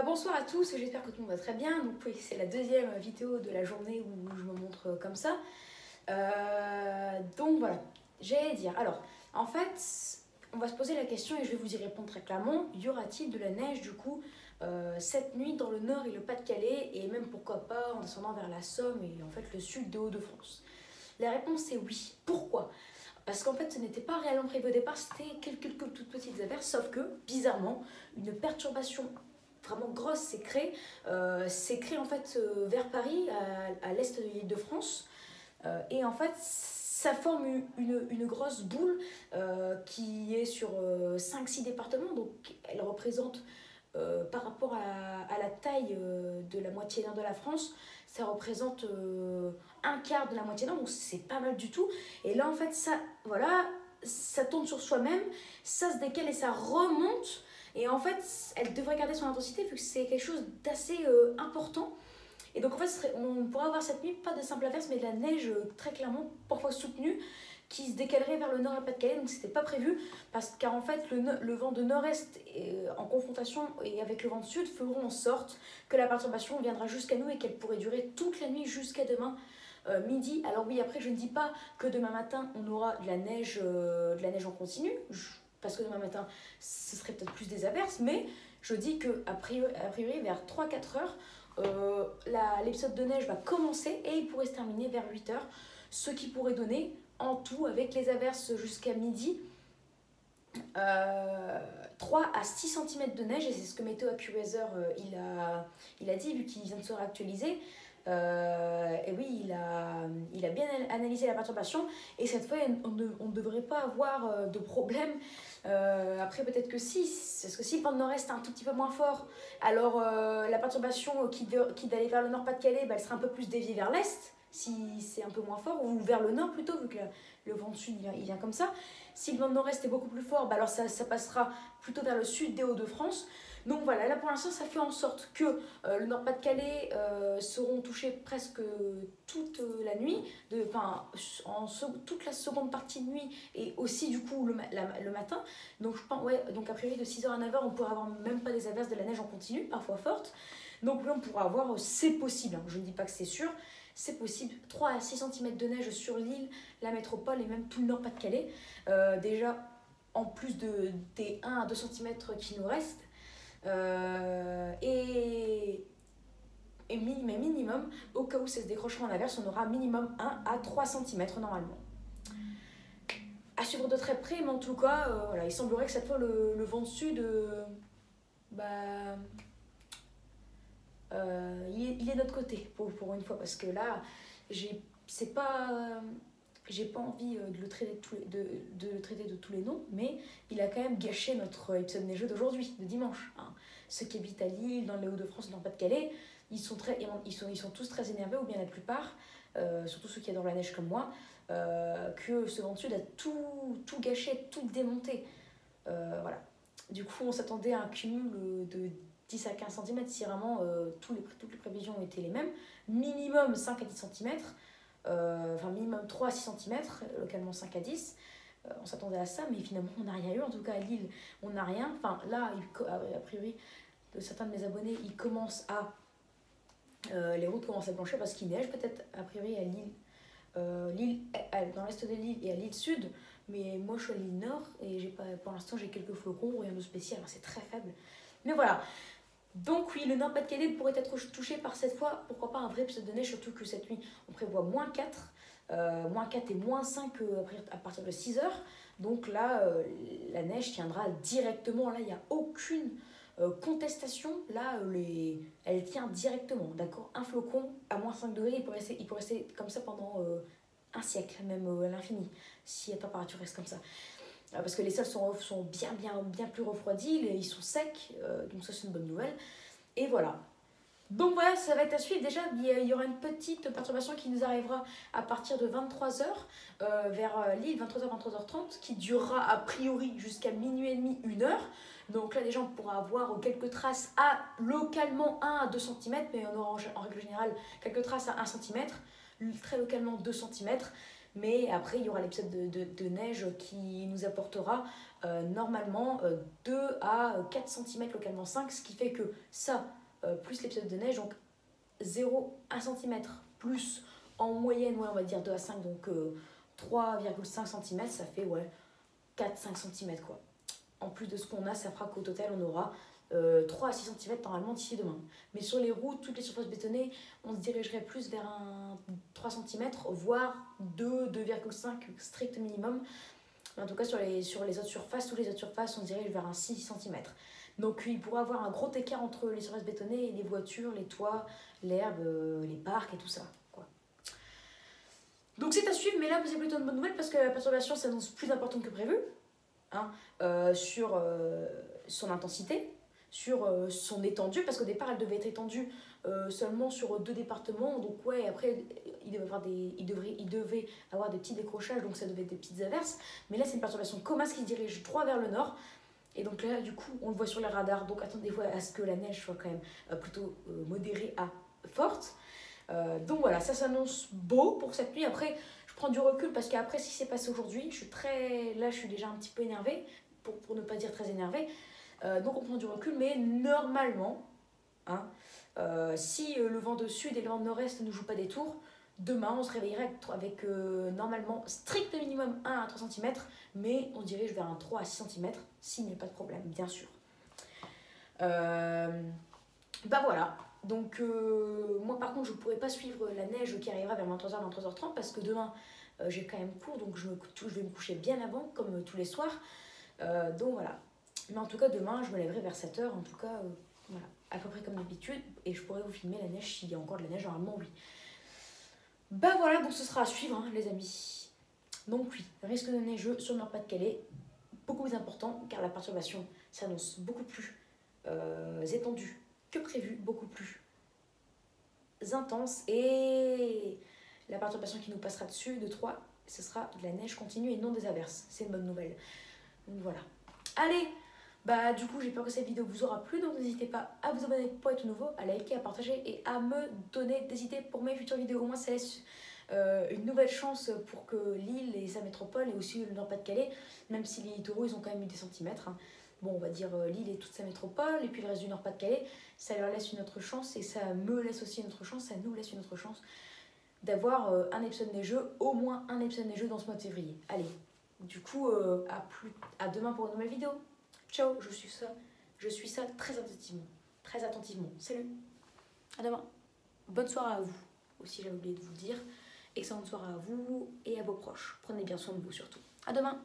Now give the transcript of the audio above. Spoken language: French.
Bonsoir à tous, j'espère que tout le monde va très bien. Donc oui, c'est la deuxième vidéo de la journée où je me montre comme ça. Donc voilà, j'allais dire. Alors, en fait, on va se poser la question et je vais vous y répondre très clairement. Y aura-t-il de la neige du coup cette nuit dans le nord et le Pas-de-Calais et même pourquoi pas en descendant vers la Somme et en fait le sud des Hauts-de-France? La réponse est oui. Pourquoi? Parce qu'en fait, ce n'était pas réellement prévu au départ, c'était quelques toutes petites averses, sauf que, bizarrement, une perturbation vraiment grosse s'est créée en fait vers Paris, à l'est de l'île de France. Et en fait, ça forme une grosse boule qui est sur 5-6 départements, donc elle représente par rapport à la taille de la moitié nord de la France, ça représente un quart de la moitié nord, donc c'est pas mal du tout. Et là, en fait, voilà, ça tourne sur soi-même, ça se décale et ça remonte. Et en fait, elle devrait garder son intensité vu que c'est quelque chose d'assez important. Et donc, en fait, on pourrait avoir cette nuit pas de simple averse, mais de la neige très clairement, parfois soutenue, qui se décalerait vers le nord et Pas-de-Calais, donc c'était pas prévu, car en fait le vent de nord-est en confrontation et avec le vent de sud feront en sorte que la perturbation viendra jusqu'à nous et qu'elle pourrait durer toute la nuit jusqu'à demain midi. Alors oui, après je ne dis pas que demain matin on aura de la neige en continu, parce que demain matin ce serait peut-être plus des averses, mais je dis que a priori vers 3-4 heures, l'épisode de neige va commencer et il pourrait se terminer vers 8 heures, ce qui pourrait donner en tout, avec les averses jusqu'à midi, 3 à 6 cm de neige, et c'est ce que Météo AccuWeather il a dit, vu qu'il vient de se réactualiser. Et oui, il a bien analysé la perturbation, et cette fois, on ne devrait pas avoir de problème. Après, peut-être que si, parce que si le vent de nord-est est un tout petit peu moins fort, alors la perturbation qui d'aller vers le nord Pas-de-Calais, elle sera un peu plus déviée vers l'est, si c'est un peu moins fort, ou vers le nord plutôt, vu que le vent sud il vient comme ça. Si le vent de nord-est est beaucoup plus fort, alors ça passera plutôt vers le sud des Hauts-de-France. Donc voilà, là pour l'instant ça fait en sorte que le Nord-Pas-de-Calais seront touchés presque toute la nuit, toute la seconde partie de nuit et aussi du coup le matin. Donc je pense, ouais, donc a priori de 6h à 9h on pourra avoir même pas des averses, de la neige en continu, parfois forte. Donc là on pourra avoir, c'est possible, hein, je ne dis pas que c'est sûr, c'est possible, 3 à 6 cm de neige sur l'île, la métropole et même tout le Nord-Pas-de-Calais. Déjà, en plus des 1 à 2 cm qui nous restent. Mais minimum, au cas où ça se décrochera en averse, on aura minimum 1 à 3 cm normalement. À suivre de très près, mais en tout cas, voilà, il semblerait que cette fois le vent de sud, il est de notre côté pour une fois, parce que là, j'ai pas envie de le traiter de tous les noms, mais il a quand même gâché notre épisode neigeux d'aujourd'hui, de dimanche. Hein. Ceux qui habitent à Lille, dans les Hauts-de-France, dans le Pas-de-Calais, ils sont tous très énervés, ou bien la plupart, surtout ceux qui adorent la neige comme moi, que ce vent de sud a tout gâché, tout démonté. Voilà. Du coup, on s'attendait à un cumul de 10 à 15 cm si vraiment toutes les prévisions ont été les mêmes. Minimum 5 à 10 cm, minimum 3 à 6 cm, localement 5 à 10. On s'attendait à ça, mais finalement on n'a rien eu. En tout cas à Lille, on n'a rien. Enfin là, a priori, de certains de mes abonnés, les routes commencent à blanchir parce qu'il neige peut-être a priori à Lille, dans l'est de l'île et à l'île sud. Mais moi je suis à l'île nord et pour l'instant j'ai quelques flocons, rien de spécial, c'est très faible. Mais voilà. Donc oui, le Nord-Pas-de-Calais pourrait être touché par cette fois, pourquoi pas un vrai épisode de neige, surtout que cette nuit on prévoit -4, -4 et -5 à partir de 6 heures. Donc là, la neige tiendra directement, là il n'y a aucune contestation, là elle tient directement, d'accord. Un flocon à -5 degrés, il peut rester comme ça pendant un siècle, même à l'infini, si la température reste comme ça. Parce que les sols sont bien plus refroidis, ils sont secs, donc ça c'est une bonne nouvelle. Et voilà. Donc voilà, ça va être à suivre. Déjà, il y aura une petite perturbation qui nous arrivera à partir de 23h vers Lille, 23h, 23h30, qui durera a priori jusqu'à minuit et demi, 1h. Donc là, déjà, on pourra avoir quelques traces localement 1 à 2 cm, mais on aura en règle générale quelques traces à 1 cm, très localement 2 cm. Mais après, il y aura l'épisode de neige qui nous apportera normalement 2 à 4 cm, localement 5, ce qui fait que ça, plus l'épisode de neige, donc 0 à 1 cm, plus en moyenne, ouais, on va dire 2 à 5, donc 3,5 cm, ça fait ouais, 4-5 cm quoi. En plus de ce qu'on a, ça fera qu'au total, on aura 3 à 6 cm normalement d'ici demain. Mais sur les routes, toutes les surfaces bétonnées, on se dirigerait plus vers un 3 cm, voire 2,5 strict minimum. Mais en tout cas, sur les autres surfaces, toutes les autres surfaces, on se dirige vers un 6 cm. Donc il pourrait y avoir un gros écart entre les surfaces bétonnées et les voitures, les toits, l'herbe, les parcs et tout ça, quoi. Donc c'est à suivre, mais là c'est plutôt une bonne nouvelle parce que la perturbation s'annonce plus importante que prévu, hein, sur son intensité, sur son étendue, parce qu'au départ elle devait être étendue seulement sur 2 départements, donc ouais, après il devait avoir des petits décrochages, donc ça devait être des petites averses, mais là c'est une perturbation Comas qui se dirige droit vers le nord, et donc là du coup on le voit sur les radars, donc attendez-vous à ce que la neige soit quand même plutôt modérée à forte. Donc voilà, ça s'annonce beau pour cette nuit. Après, je prends du recul parce qu'après ce qui s'est passé aujourd'hui, je suis déjà un petit peu énervée, pour ne pas dire très énervée. Donc on prend du recul, mais normalement, hein, si le vent de sud et le vent de nord-est ne jouent pas des tours, demain on se réveillera avec normalement strict minimum 1 à 3 cm, mais on se dirige vers un 3 à 6 cm s'il n'y a pas de problème, bien sûr. Bah voilà. Donc moi par contre je ne pourrai pas suivre la neige qui arrivera vers 23h, 23h30 parce que demain j'ai quand même cours, donc je vais me coucher bien avant comme tous les soirs. Donc voilà. Mais en tout cas demain je me lèverai vers 7h, en tout cas voilà, à peu près comme d'habitude, et je pourrai vous filmer la neige s'il y a encore de la neige, normalement oui. Bah voilà, donc ce sera à suivre hein, les amis. Donc oui, risque de neigeux sur le Nord-Pas-de-Calais, beaucoup plus important car la perturbation s'annonce beaucoup plus étendue que prévu, beaucoup plus intense, et la perturbation qui nous passera dessus de 3, ce sera de la neige continue et non des averses. C'est une bonne nouvelle. Donc voilà. Allez, bah du coup j'espère que cette vidéo vous aura plu, donc n'hésitez pas à vous abonner pour être nouveau, à liker, à partager et à me donner des idées pour mes futures vidéos. Au moins ça laisse une nouvelle chance pour que Lille et sa métropole et aussi le Nord-Pas-de-Calais, même si les littoraux ils ont quand même eu des centimètres, hein. Bon, on va dire Lille et toute sa métropole, et puis le reste du Nord-Pas-de-Calais, ça leur laisse une autre chance, et ça me laisse aussi une autre chance, ça nous laisse une autre chance d'avoir un épisode neigeux, au moins un épisode neigeux dans ce mois de février. Allez, du coup, à demain pour une nouvelle vidéo. Ciao, je suis ça très attentivement. Très attentivement. Salut, à demain. Bonne soirée à vous, aussi j'avais oublié de vous le dire. Excellente soirée à vous et à vos proches. Prenez bien soin de vous surtout. À demain.